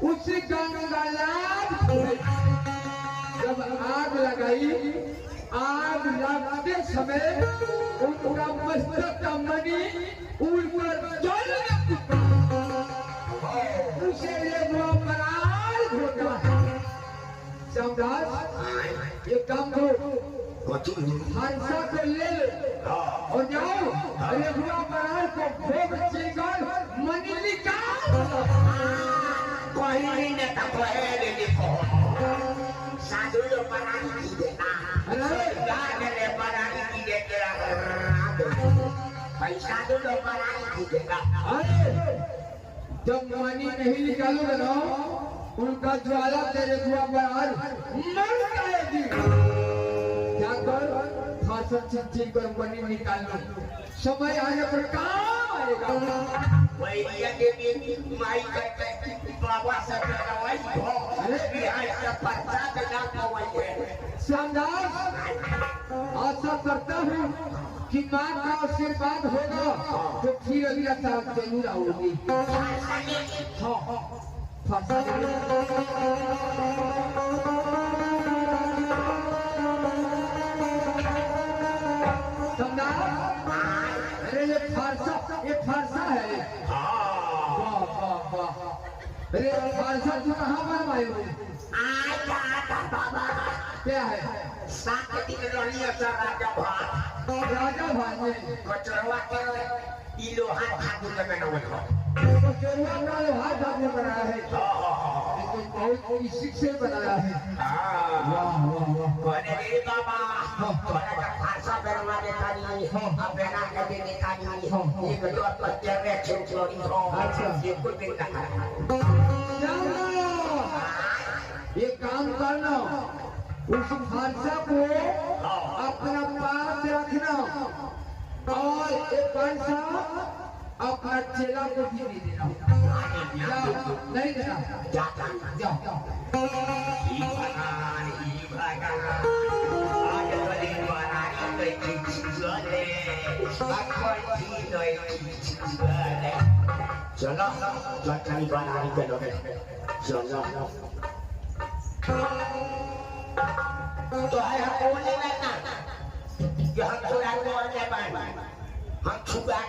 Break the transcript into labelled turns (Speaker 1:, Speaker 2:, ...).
Speaker 1: उसी जब आग लगाई, आग लगते समय उनका मस्तक का मणि ऊपर जल उसे ये काम करो, हादसा को ले और जाओ रेखुआ पराल को भोग चेकर मणि निकाल।
Speaker 2: कोई ने तो है देखो साधु जो पराल की देना अरे पराल की देना पैसा जो पराल की देना।
Speaker 1: अरे जब मणि नहीं निकालोगे ना उनका ज्वाला तेरे हुआ पराल मर जाएगी। जाकर फांसा चिट्ठी कर मणि निकाल लो, समय आने पर काम आएगा।
Speaker 2: वही ये माई कहते बाबा सब वही हो अरे ऐसा पता देना को वही
Speaker 1: शानदार। आशा करता हूँ कि माँ का आशीर्वाद होगा तो फिर अगला साल जरूर आओगी। हाँ फांसा अरे ये फारसा है। वाह वाह वाह। अरे फारसा तू कहाँ बनवाए हो?
Speaker 2: बाबा
Speaker 1: क्या है? राजा भात में
Speaker 2: कचरवा के लोहा ठाकुर में
Speaker 1: कचरवा का लोहा ठाकुर बनाया है। तो बहुत इसी से बनाया है। वाह वाह वाह।
Speaker 2: अरे बाबा फारसा बनवा देता नहीं अब बना के दे देता नहीं ये तो पत्ते में छोटी हो।
Speaker 1: अच्छा
Speaker 2: ये कुछ भी नहीं।
Speaker 1: ये काम करना, उस फारसा को अपना पास रखना और एक फारसा अपना चेला को भी नहीं देना। नहीं देना। जाओ
Speaker 2: चलो चटनी बनानी चलोगे चलो तो है हम बोले ना हम छुड़ा को और क्या हम छुड़ा